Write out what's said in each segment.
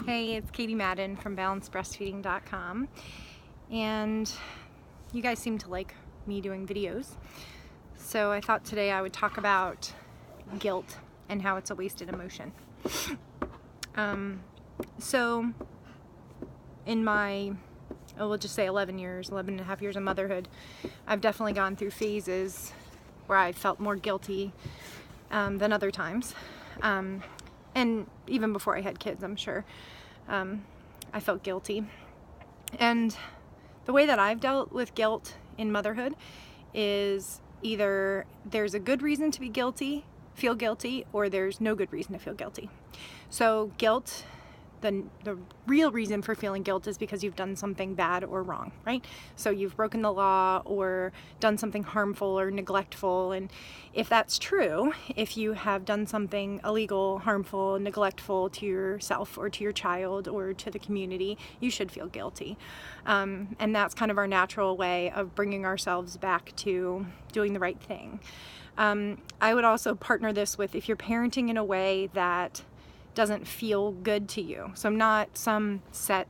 Hey, it's Katie Madden from balancedbreastfeeding.com, and you guys seem to like me doing videos, so I thought today I would talk about guilt and how it's a wasted emotion. So in my, we'll just say 11 and a half years of motherhood, I've definitely gone through phases where I felt more guilty than other times. And even before I had kids, I'm sure, I felt guilty. And the way that I've dealt with guilt in motherhood is either there's a good reason to feel guilty, or there's no good reason to feel guilty. So guilt, the real reason for feeling guilt is because you've done something bad or wrong, right? So you've broken the law or done something harmful or neglectful. And if that's true, if you have done something illegal, harmful, neglectful to yourself or to your child or to the community, you should feel guilty. And that's kind of our natural way of bringing ourselves back to doing the right thing. I would also partner this with if you're parenting in a way that doesn't feel good to you. So not some set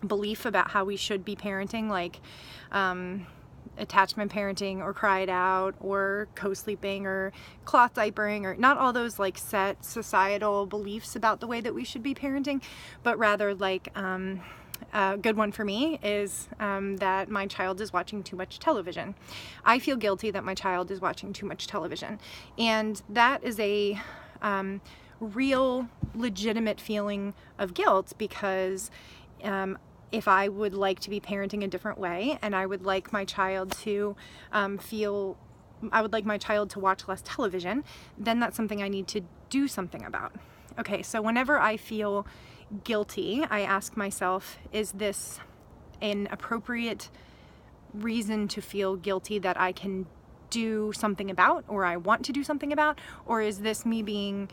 belief about how we should be parenting, like attachment parenting or cry it out or co-sleeping or cloth diapering, or not all those like set societal beliefs about the way that we should be parenting, but rather like a good one for me is that my child is watching too much television. I feel guilty that my child is watching too much television, and that is a real legitimate feeling of guilt, because if I would like to be parenting a different way, and I would like my child to I would like my child to watch less television, then that's something I need to do something about. Okay, so whenever I feel guilty, I ask myself, is this an appropriate reason to feel guilty that I can do something about, or I want to do something about, or is this me being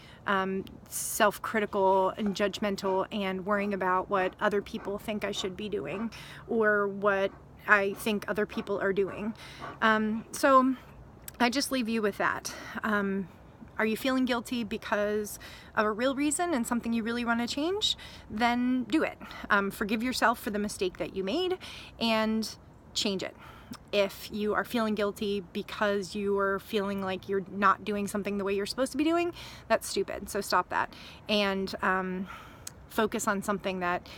self-critical and judgmental and worrying about what other people think I should be doing, or what I think other people are doing? So I just leave you with that. Are you feeling guilty because of a real reason and something you really want to change? Then do it. Forgive yourself for the mistake that you made and change it. If you are feeling guilty because you are feeling like you're not doing something the way you're supposed to be doing, that's stupid. So stop that and focus on something that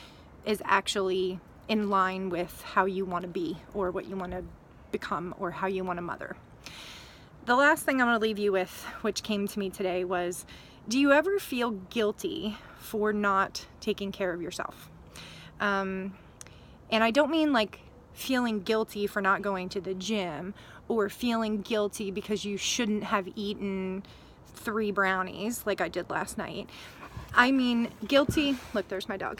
is actually in line with how you want to be, or what you want to become, or how you want to mother. The last thing I'm going to leave you with, which came to me today, was, do you ever feel guilty for not taking care of yourself? And I don't mean like feeling guilty for not going to the gym, or feeling guilty because you shouldn't have eaten 3 brownies like I did last night. I mean guilty, look, there's my dog.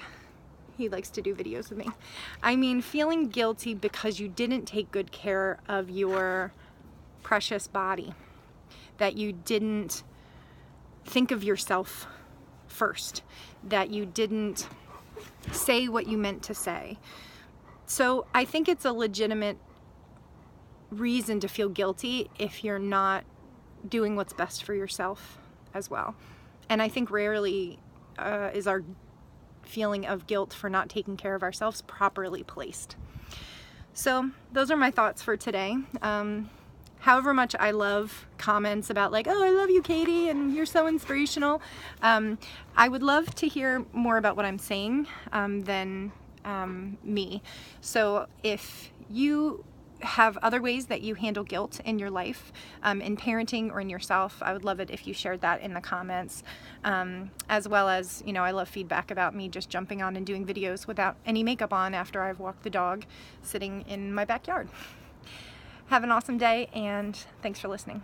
He likes to do videos with me. I mean feeling guilty because you didn't take good care of your precious body, that you didn't think of yourself first, that you didn't say what you meant to say. So I think it's a legitimate reason to feel guilty if you're not doing what's best for yourself as well. And I think rarely is our feeling of guilt for not taking care of ourselves properly placed. So those are my thoughts for today. However much I love comments about like, oh, I love you, Katie, and you're so inspirational, I would love to hear more about what I'm saying than me. So if you have other ways that you handle guilt in your life, in parenting or in yourself, I would love it if you shared that in the comments, as well as, you know, I love feedback about me just jumping on and doing videos without any makeup on after I've walked the dog sitting in my backyard. Have an awesome day, and thanks for listening.